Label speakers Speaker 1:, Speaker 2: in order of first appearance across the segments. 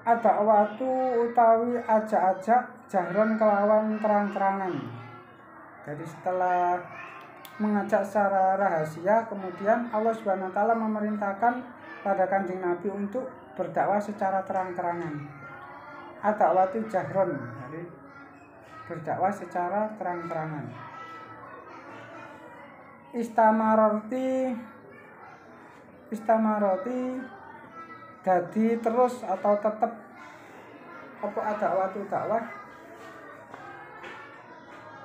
Speaker 1: Ada waktu utawi ajak-ajak jahron kelawan terang-terangan. Jadi setelah mengajak secara rahasia, kemudian Allah Subhanahu wa taala memerintahkan pada Kanjeng Nabi untuk berdakwah secara terang-terangan. Ada waktu jahron, jadi berdakwah secara terang-terangan. Istamaroti jadi terus atau tetap apa ada waktu dakwah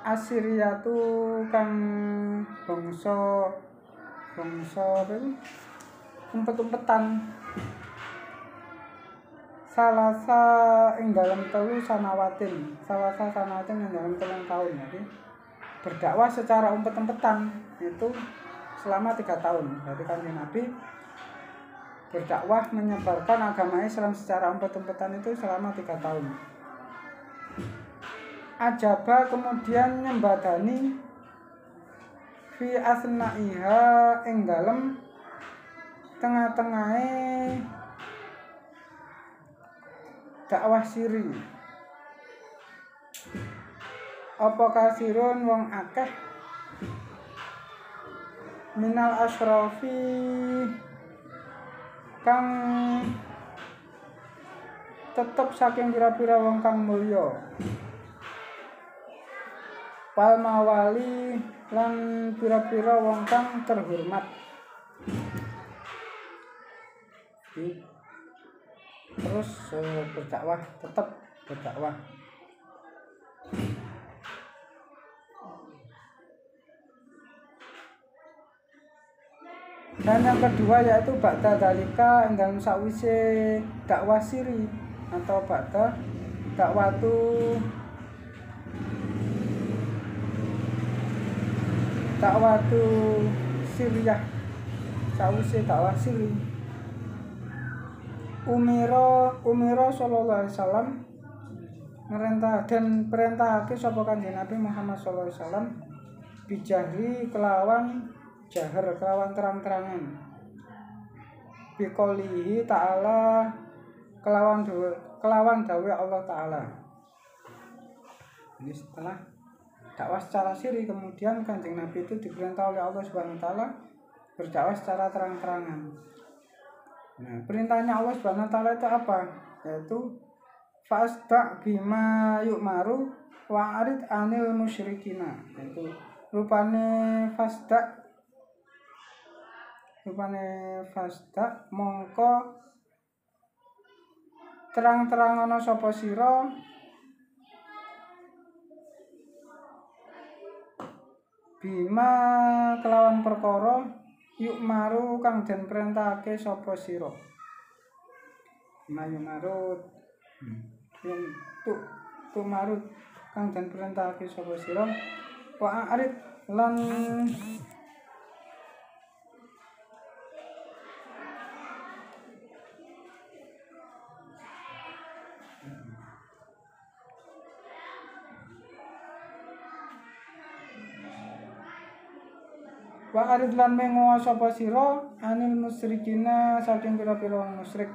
Speaker 1: Asiriyatu kang bangsa umpet-umpetan salasa ing dalam telu sanawatin ing dalam 3 tahun. Jadi berdakwah secara umpet-umpetan itu selama 3 tahun. Jadi Kanjeng Nabi berdakwah menyebarkan agama Islam secara umpet-umpetan itu selama 3 tahun. Ajaba kemudian nyembadani fi asna'iha ing dalem tengah-tengahe dakwah siri. Apa kasirun wong akeh minal asrafi kang tetep saking pira-pira wong kang mulya, wal mawali lan pira-pira wong kang terhormat. Terus berdakwah, tetap berdakwah. Dan yang kedua yaitu ba'da dalika ing dalem sawise dakwah siri atau ba'da dakwatu siriyah, sawise dakwah siri. Umiro sallallahu alaihi wasallam merintah dan perintahake sapa Kanjeng Nabi Muhammad sallallahu alaihi wasallam bijahri kelawan jahar kelawan terang-terangan, biqaulihi ta'ala kelawan dawe Allah Ta'ala. Ini setelah dakwah secara siri, kemudian Kanjeng Nabi itu diperintah oleh Allah Subhanahu wa taala berdakwah secara terang-terangan. Nah, perintahnya Allah Subhanahu wa taala itu apa? Yaitu fasda bima yu'maru wa arid anil musyrikina. Yaitu rupane fasda mongko terang-terangana sapa sira bima kelawan perkara yuk maru kang den perintahake sapa sira. Bima yuk marut tu marut kang den perintahake sapa sira wa arid lan wa arid lan mengowo sapa sira anil musyrikina saking pira-pira wong musyrik.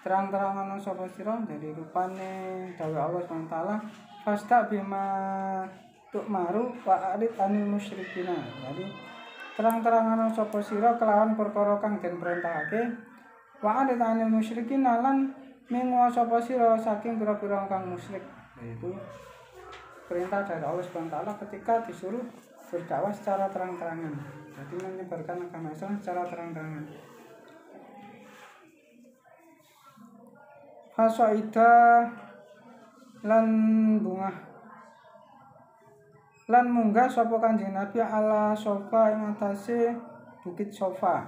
Speaker 1: Terang-terangan sapa sira jadi rupane dawuh Allah Subhanahu wa taala fasta bima tu'maru wa arid anil musyrikina. Jadi terang-terangan sapa sira kelawan perkara kang den perintahake wa arid anil musyrikina lan mengowo sapa sira saking pira-pira kang musyrik. Yaitu perintah dari Allah Subhanahu wa taala ketika disuruh berdakwah secara terang-terangan. Jadi menyebarkan agama Islam secara terang-terangan. Fasoida lan munggah sapa Kanjeng Nabi ala sofa ing atase bukit Sofa.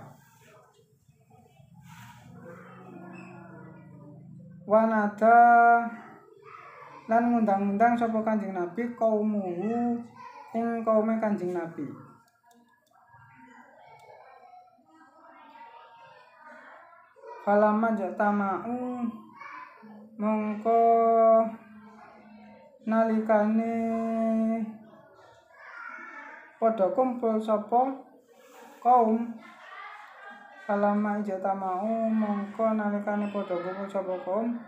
Speaker 1: Wanada lan ngundang-undang sapa Kanjeng Nabi kaumuhu ing kaume Kanjeng Nabi. Falamma jatama'u mongko nalikane padha kumpul sapa kaum Kalama ijata mau mongko nalikane padha kumpul sapa kaum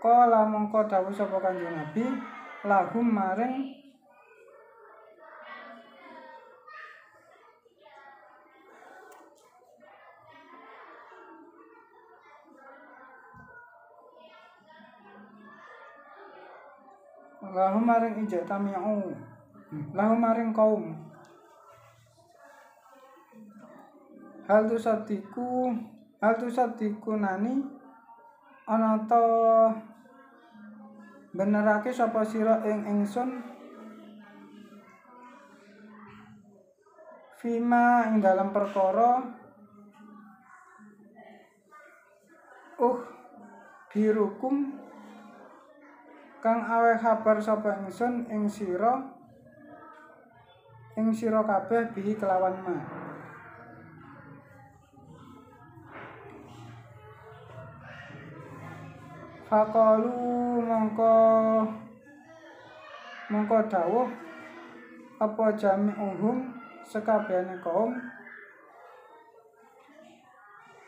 Speaker 1: kala mongko dawuh sapa Kanjeng Nabi lahum maring ijata mau lahum maring kaum hal tu sadiku nani ana ta benerake sapa sira ing ingsun fima ing dalam perkara birukum kang aweh kabar sapa ingsun ing sira kabeh bihi kelawan ma. Faqalu mongko dawuh apa jami'uhum sekabehane kaum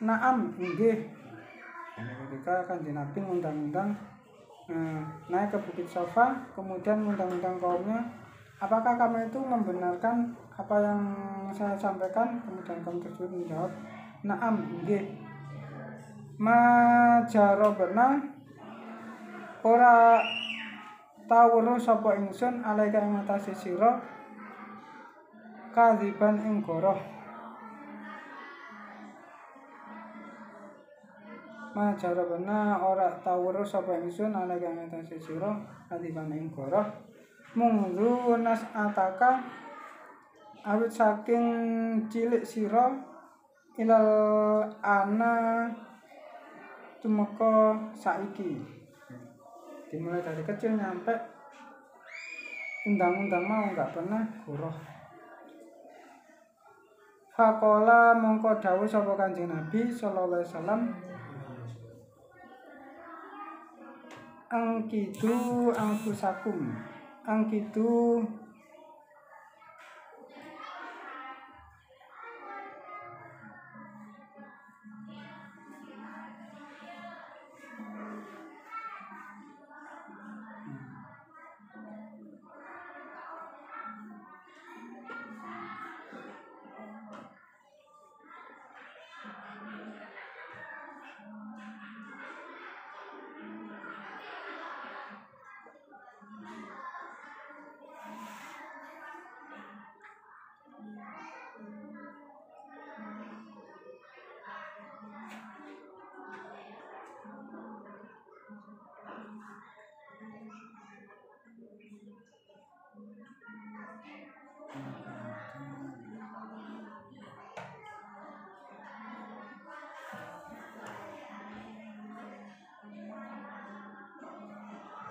Speaker 1: na'am inggih. Ketika Kanjeng Nabi ngundang-undang naik ke Bukit Safa, kemudian ngundang-undang kaumnya, apakah kamu itu membenarkan apa yang saya sampaikan? Kemudian kaum tersebut menjawab na'am inggih. Ma jarobna ora tawuru sapa ingsun alaika ing atase sira kadziban ing goroh. Ma jarobna ora tawuru sapa ingsun alaika ing atase sira kadziban ing goroh. Mungzu nas'ataka awit saking cilik sira ilal ana tumeka saiki. Dimulai dari kecil nyampe undang-undang mau nggak pernah goroh. Faqala mongko dawuh sapa Kanjeng Nabi sallallahu alaihi wasallam angkidu angkusakum angkidu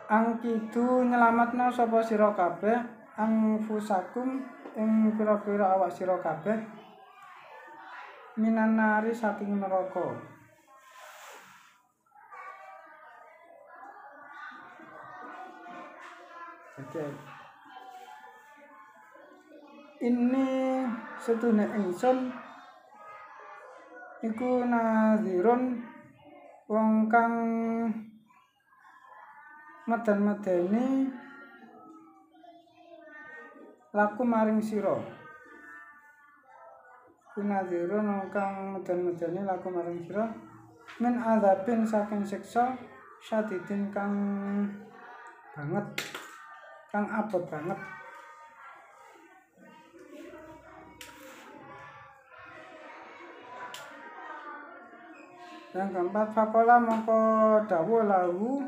Speaker 1: angkidu nyelametna sapa sira kabeh anfusakum ing pira-pira awak sira kabeh minanari saking neraka. Ini sedune ingsun iku nadhirun wong kang meden-medeni laku maring sira. Kunadzirun wong kang meden-medeni laku maring sira min adzabin saking siksa syadidin kang banget, kang abot banget. Yang keempat, faqala mongko dawuh lahu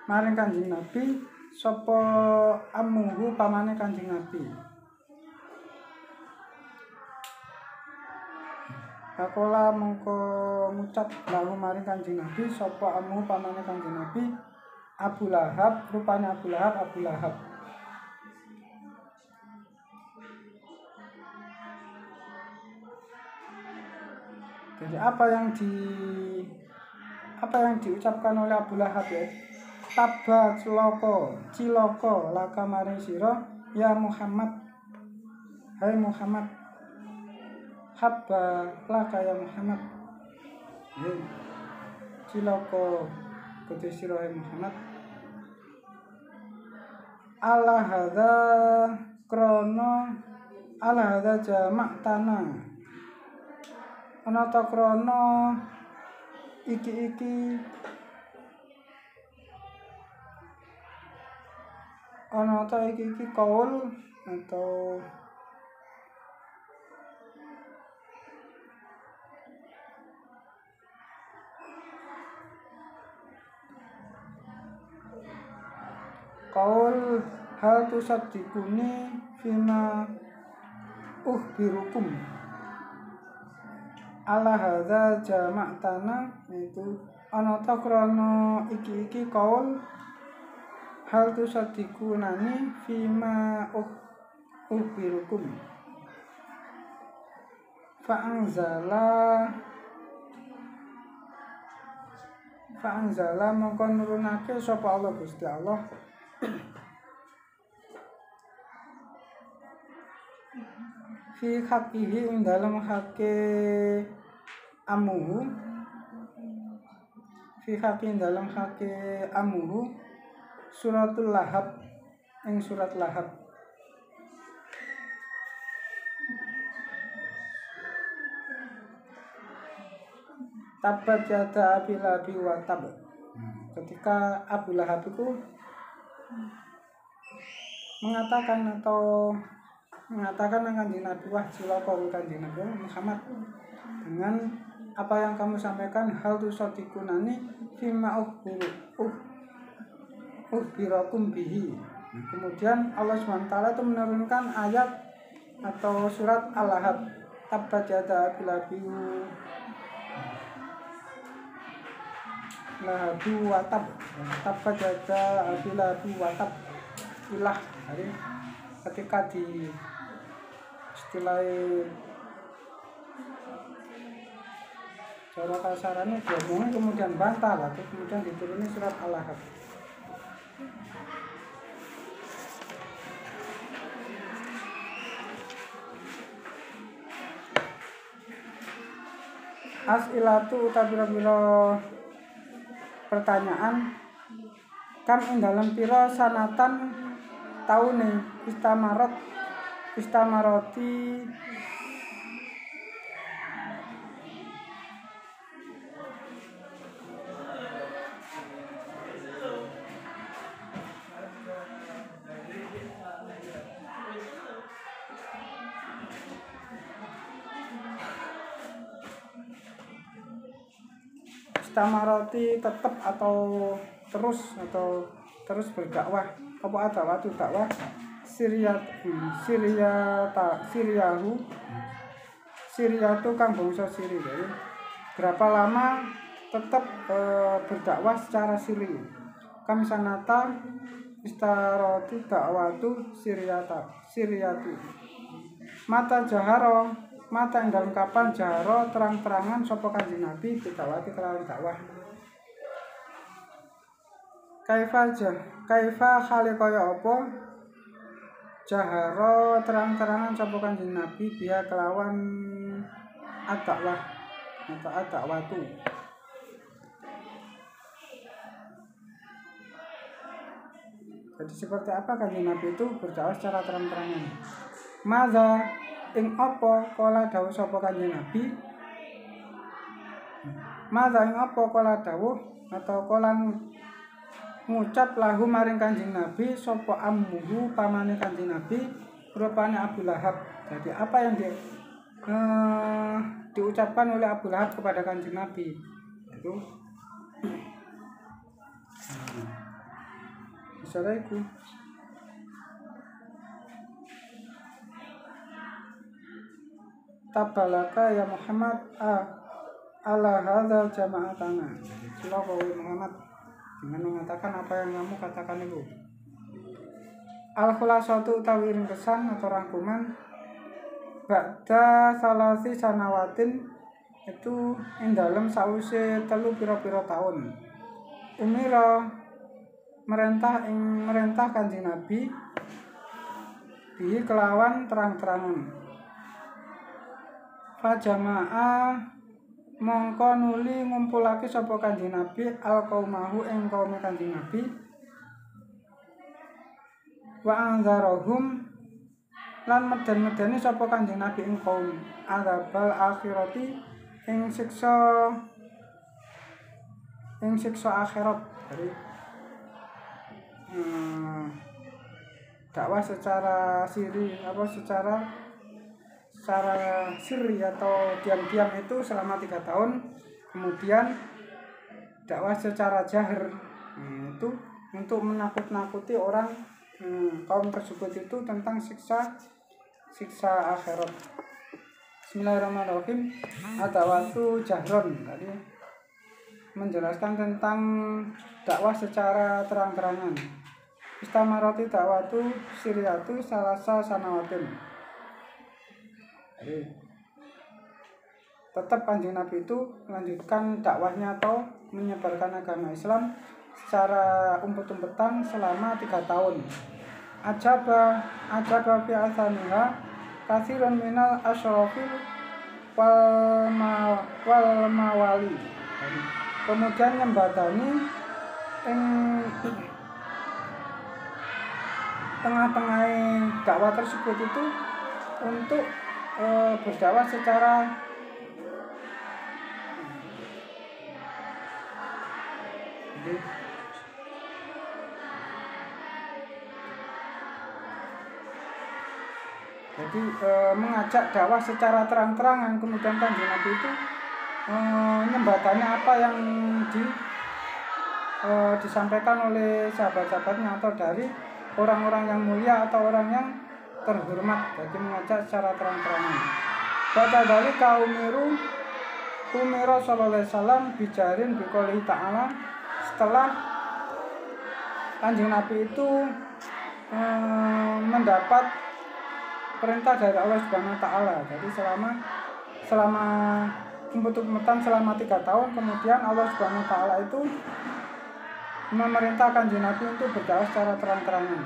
Speaker 1: maring Kanjeng Nabi sapa amuhu pamane Kanjeng Nabi. Faqala mongko ngucap lahu maring Kanjeng Nabi sapa amuhu pamane Kanjeng Nabi Abu Lahab, rupane Abu Lahab. Jadi apa yang diucapkan oleh Abu Lahab ya? Tabba ciloko laka maring sira ya Muhammad. Hai Muhammad. habba laka ya Muhammad. Cilaka kedhe sira Muhammad. Ala hadza krana ala hadza jama'tana. Ana ta krana iki ana ta iki kaul atau kaul hal tusaddiquni fima ukhbirukum. Ala hadza jama'tana itu ana ta krana iki kaul hal tusaddiqunani fima ukhbirukum. Fa'anzala mongko nurunake sapa Allah Gusti Allah fi haqqihi ing dalem hakke amuhu fi haqqi dalam hakke amuhu suratul Lahab ing surat Lahab. Tabat yada Abi Lahab wa tab. Ketika Abu Lahab itu mengatakan Kanjeng Nabi, wah cilaka Kanjeng Nabi Muhammad, dengan apa yang kamu sampaikan, hal tusadikunani fima ukhbirakum bihi. Kemudian Allah SWT itu menurunkan ayat atau surat Al-Lahab. Tabat yada Abi Lahab wa tab. Tabat yada Abi Lahab wa tab. Ilah. Jadi ketika di istilah cara kasarannya diomongin kemudian bantah lah, kemudian dituruni surat Al-Lahab. As'ilatu tabira-bira pertanyaan kan ing dalam pira sanatan taune istamaroti tetap atau terus berdakwah. Apa dakwah Syria itu kang bangsa Siri. Jadi berapa lama tetap berdakwah secara siri. Kam sanata istaroti dakwatu Syriatu. Mata yang dalam kapan jaharo terang-terangan sapa Kanjeng Nabi bidawati kelawan dakwah. Kaifa khali kaya apa jaharo terang-terangan sapa Kanjeng Nabi biya kelawan ad-dakwah atau ad-dakwatu. Jadi seperti apa Kanjeng Nabi itu berdakwah secara terang-terangan? Maza ing apa kala dawuh sapa Kanjeng Nabi? Maza ing apa kala dawuh atau kala ngucap lahu maring Kanjeng Nabi sapa ammuhu pamane Kanjeng Nabi rupane Abu Lahab. Jadi apa yang diucapkan oleh Abu Lahab kepada Kanjeng Nabi itu saudaraku, tabalaka ya Muhammad ala hadzal jama'atana. Cilaka Muhammad dengan mengatakan apa yang kamu katakan itu. Al-khulasatu utawi ringkesan atau rangkuman ba'da salasi sanawatin itu ing dalem sause 3 pira-pira tahun. Umira merentah Kanjeng Nabi bi kelawan terang-terangan. Fajama'a mongko nuli ngumpulake sapa Kanjeng Nabi alqaumahu ing kaum Kanjeng Nabi wa anzarahum lan meden-medeni sapa Kanjeng Nabi ing kaum adzabal akhirati ing siksa akhirat. Jadi dakwah secara siri atau diam-diam itu selama 3 tahun, kemudian dakwah secara jahir itu untuk menakut-nakuti orang kaum tersebut itu tentang siksa akhirat. Bismillahirrahmanirrahim. Ad-da'watu jahron, tadi menjelaskan tentang dakwah secara terang-terangan. Istamarati dakwatu siriyatu salasa sanawatin. Jadi tetap Kanjeng Nabi itu melanjutkan dakwahnya atau menyebarkan agama Islam secara umpet-umpetan selama 3 tahun. Ajaba fi asaniha katsirun minal asyrafil wal mawali. Kemudian nyembatani ing tengah-tengah dakwah tersebut itu untuk berdakwah secara mengajak dakwah secara terang-terangan. Kemudian Kanjeng Nabi itu nyembatani apa yang disampaikan oleh sahabat-sahabatnya atau dari orang-orang yang mulia atau orang yang terhormat. Jadi mengajak secara terang-terangan. Pada dari umiro sallallahu alaihi wasallam bijarin biqouli ta'ala. Setelah Kanjeng Nabi itu mendapat perintah dari Allah Subhanahu wa taala. Jadi selama umpet-umpetan selama 3 tahun, kemudian Allah Subhanahu wa taala itu memerintah Kanjeng Nabi untuk berdakwah secara terang-terangan.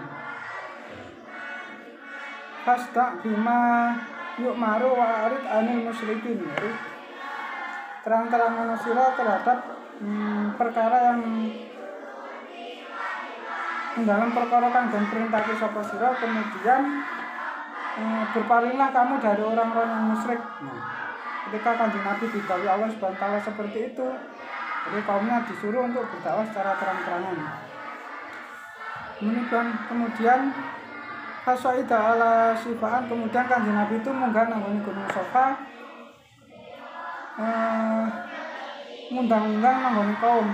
Speaker 1: Fasda bima yu'maru wa arid anil musyrikin. Jadi terang-terangan sira terhadap perkara yang dalam perkara kang dan perintah sapa sira, kemudian berpalinglah kamu dari orang-orang yang musyrik. Ketika Kanjeng Nabi didhawuhi Allah Subhanahu wa taala seperti itu, jadi kaumnya disuruh untuk berdakwah secara terang-terangan. Kemudian Hasaida ala Sifaan, kemudian Kanjeng Nabi itu munggah nang gunung Safa, ngundang-undang nang kaum.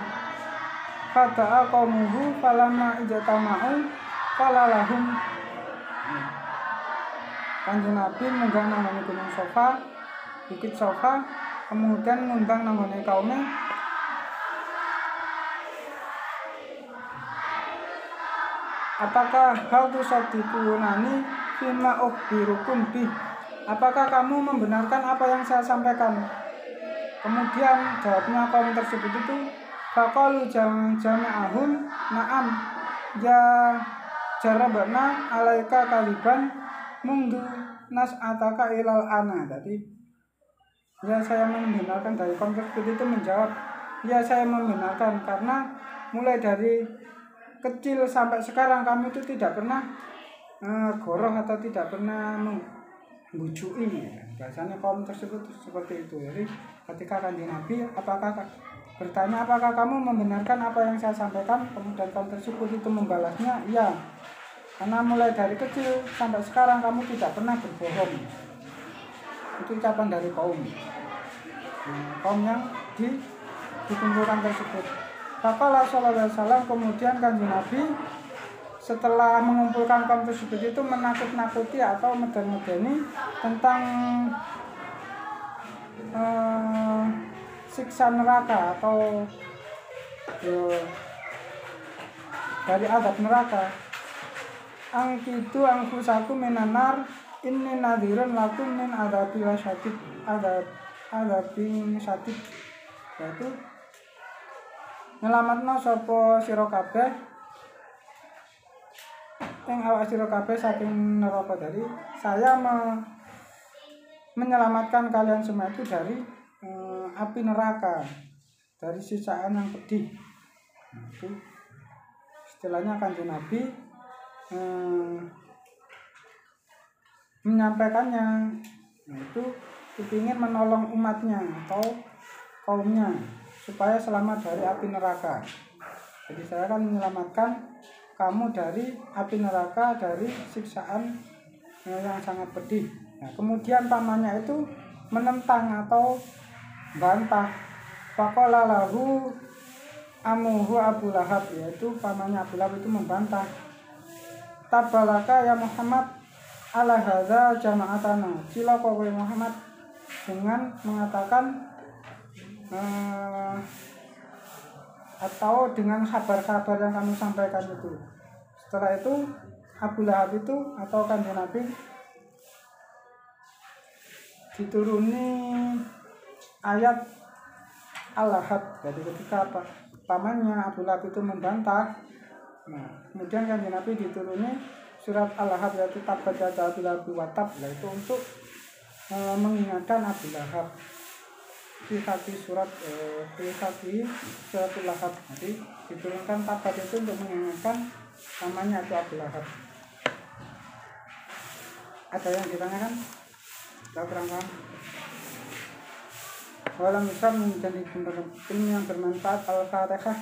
Speaker 1: Fada'a qaumuhu falamma ijatama'u qala lahum. Kanjeng Nabi munggah nang gunung Safa, Bukit Safa, kemudian ngundang nang kaumnya. Apakah hal tusaddiqunani fima ukhbirukum bih? Apakah kamu membenarkan apa yang saya sampaikan? Kemudian jawabnya kaum tersebut itu, faqalu jama'ahum na'am ya jarabna alaika kaliban mundu nas'ataka ilal ana. Jadi ya saya membenarkan. Dari kaum tersebut itu menjawab, ya saya membenarkan karena mulai dari kecil sampai sekarang kami itu tidak pernah goroh atau tidak pernah membujui. Biasanya kaum tersebut seperti itu. Jadi ketika Kanjeng Nabi bertanya apakah kamu membenarkan apa yang saya sampaikan, kemudian kaum tersebut itu membalasnya, iya, karena mulai dari kecil sampai sekarang kamu tidak pernah berbohong. Itu ucapan dari kaum yang dikumpulkan tersebut. Faqala sallallahu alaihi wasallam, kemudian Kanjeng Nabi setelah mengumpulkan kaum tersebut itu menakut-nakuti atau meden-medeni tentang siksa neraka atau dari azab neraka. Angkitu angfusaku minanar inni nadhirun lakum min adzabil syadid, adzabin syadid. Yaitu nyelamatna sapa sira kabeh ing awak sira kabeh saking neraka. Dari saya menyelamatkan kalian semua itu dari api neraka, dari siksaan yang pedih. Nah, itu istilahnya Kanjeng Nabi menyampaikannya. Nah, itu ingin menolong umatnya atau kaumnya supaya selamat dari api neraka. Jadi saya akan menyelamatkan kamu dari api neraka, dari siksaan yang sangat pedih. Nah, kemudian pamannya itu menentang atau bantah. Faqala lahu amuhu Abu Lahab, yaitu pamannya Abu Lahab itu membantah. Tabalaka ya Muhammad ala hadza jama'atana. Cilaka kowe Muhammad dengan mengatakan atau dengan kabar-kabar yang kamu sampaikan itu. Setelah itu Abu Lahab itu atau Kanjeng Nabi dituruni ayat Al-Lahab. Jadi ketika pamannya Abu Lahab itu membantah, nah kemudian Kanjeng Nabi dituruni surat Al-Lahab, yaitu tabat yada Abu Lahab wa tab, yaitu untuk mengingatkan Abu Lahab. Fisati surat Al-Lahab. Jadi diturunkan tabat itu untuk mengingatkan pamannya itu Abu Lahab. Ada yang ditanyakan? Tidak kurang paham? Walam misal menjadi ilmu yang bermanfaat. Al-Fatihah.